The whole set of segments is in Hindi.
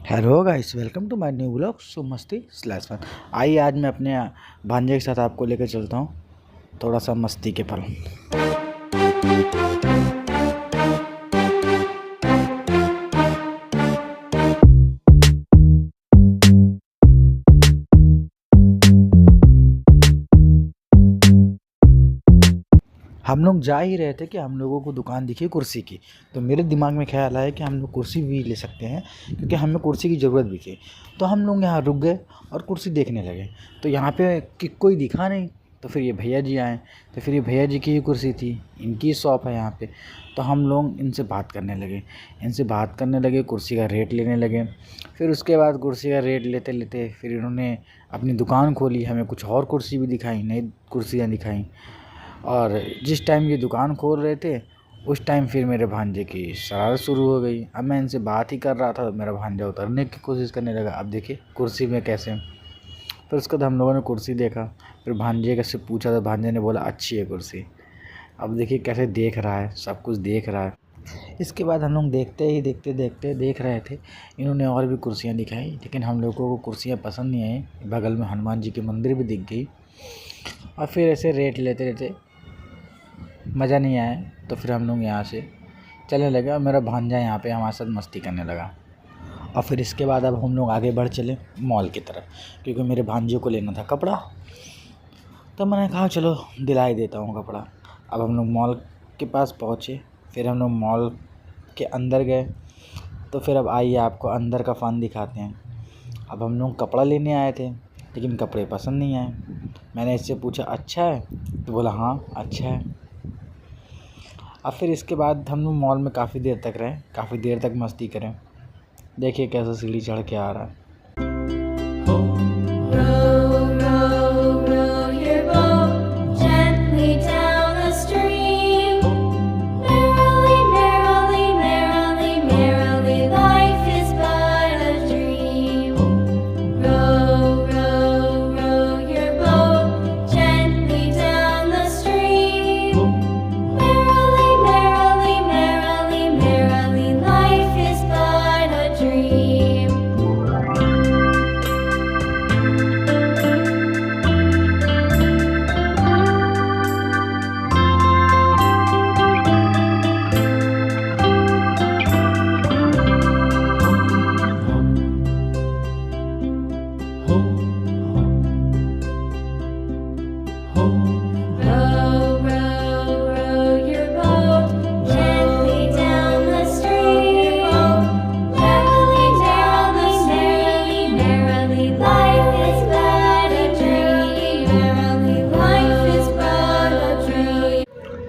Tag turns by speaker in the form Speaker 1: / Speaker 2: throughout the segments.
Speaker 1: Hello guys, welcome to my new blog so मस्ती स्लैश फन। आइए आज मैं अपने भांजे के साथ आपको लेकर चलता हूँ थोड़ा सा मस्ती के पल। हम लोग जा ही रहे थे कि हम लोगों को दुकान दिखी कुर्सी की, तो मेरे दिमाग में ख्याल आया कि हम लोग कुर्सी भी ले सकते हैं क्योंकि हमें कुर्सी की ज़रूरत भी थी। तो हम लोग यहाँ रुक गए और कुर्सी देखने लगे। तो यहाँ पे कोई दिखा नहीं, तो फिर ये भैया जी आए। तो फिर ये भैया जी की ही कुर्सी थी, इनकी शॉप है यहाँ पे। तो हम लोग इनसे बात करने लगे, कुर्सी का रेट लेने लगे। फिर उसके बाद कुर्सी का रेट लेते लेते फिर इन्होंने अपनी दुकान खोली, हमें कुछ और कुर्सी भी दिखाई, नई कुर्सियाँ दिखाई। और जिस टाइम ये दुकान खोल रहे थे उस टाइम फिर मेरे भांजे की शरारत शुरू हो गई। अब मैं इनसे बात ही कर रहा था तो मेरा भांजा उतरने की कोशिश करने लगा। अब देखिए कुर्सी में कैसे। फिर उसके बाद हम लोगों ने कुर्सी देखा, फिर भांजे का से पूछा तो भांजे ने बोला अच्छी है कुर्सी। अब देखिए कैसे देख रहा है, सब कुछ देख रहा है। इसके बाद हम लोग देखते देख रहे थे। इन्होंने और भी कुर्सियाँ दिखाई, लेकिन हम लोगों को कुर्सियाँ पसंद नहीं आई। बगल में हनुमान जी की मंदिर भी दिख गई। और फिर ऐसे रेट लेते लेते मज़ा नहीं आया, तो फिर हम लोग यहाँ से चलने लगे और मेरा भांजा यहाँ पे हमारे साथ मस्ती करने लगा। और फिर इसके बाद अब हम लोग आगे बढ़ चले मॉल की तरफ, क्योंकि मेरे भांजे को लेना था कपड़ा। तो मैंने कहा चलो दिला ही देता हूँ कपड़ा। अब हम लोग मॉल के पास पहुँचे, फिर हम लोग मॉल के अंदर गए। तो फिर अब आइए आपको अंदर का फ़न दिखाते हैं। अब हम लोग कपड़ा लेने आए थे, लेकिन कपड़े पसंद नहीं आए। मैंने इससे पूछा अच्छा है, तो बोला हाँ अच्छा है। अब फिर इसके बाद हम लोग मॉल में काफ़ी देर तक रहे, काफ़ी देर तक मस्ती करें। देखिए कैसे सीढ़ी चढ़ के आ रहा है।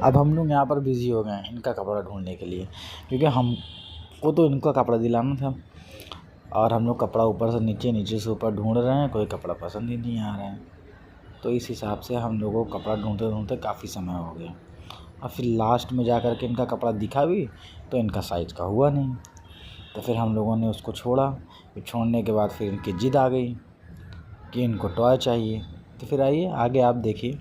Speaker 1: अब हम लोग यहाँ पर बिज़ी हो गए हैं इनका कपड़ा ढूंढने के लिए, क्योंकि हमको तो इनका कपड़ा दिलाना था। और हम लोग कपड़ा ऊपर से नीचे, नीचे से ऊपर ढूंढ रहे हैं, कोई कपड़ा पसंद ही नहीं आ रहा है। तो इस हिसाब से हम लोगों को कपड़ा ढूंढते ढूंढते काफ़ी समय हो गया। और फिर लास्ट में जा कर के इनका कपड़ा दिखा भी तो इनका साइज़ का हुआ नहीं। तो फिर हम लोगों ने उसको छोड़ा। फिर छोड़ने के बाद फिर इनकी ज़िद आ गई कि इनको टॉय चाहिए। तो फिर आइए आगे आप देखिए।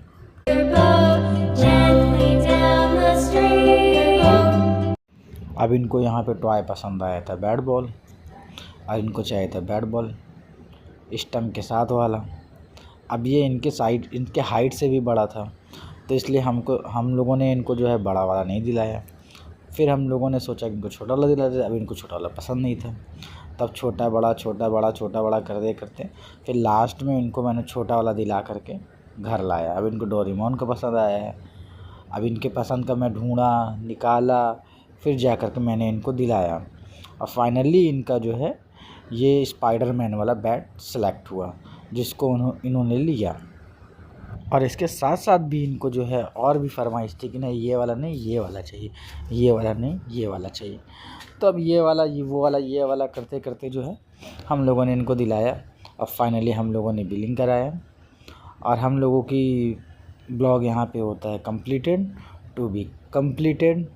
Speaker 1: अब इनको यहाँ पे टॉय पसंद आया था बैट बॉल, और इनको चाहिए था बैट बॉल स्टंप के साथ वाला। अब ये इनके हाइट से भी बड़ा था, तो इसलिए हम लोगों ने इनको जो है बड़ा वाला नहीं दिलाया। फिर हम लोगों ने सोचा कि इनको छोटा वाला दिला दे। अब इनको छोटा वाला पसंद नहीं था, तब छोटा बड़ा करते फिर लास्ट में इनको मैंने छोटा वाला दिला करके घर लाया। अब इनको डोरेमोन का पसंद आया है। अब इनके पसंद का मैं ढूंढा, निकाला, फिर जा कर के मैंने इनको दिलाया। और फाइनली इनका जो है ये स्पाइडरमैन वाला बैट सेलेक्ट हुआ, जिसको इन्होंने लिया। और इसके साथ साथ भी इनको जो है और भी फरमाइश थी कि नहीं ये वाला नहीं, ये वाला चाहिए, ये वाला नहीं, ये वाला चाहिए। तो अब ये वाला, ये वाला करते करते जो है हम लोगों ने इनको दिलाया। और फाइनली हम लोगों ने बिलिंग कराया। और हम लोगों की ब्लॉग यहाँ पे होता है कंप्लीटेड टू बी कंप्लीटेड।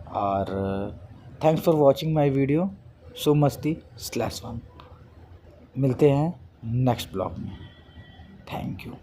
Speaker 1: और thanks for watching my video so मस्ती स्लैश फन। मिलते हैं नेक्स्ट ब्लॉग में। Thank you.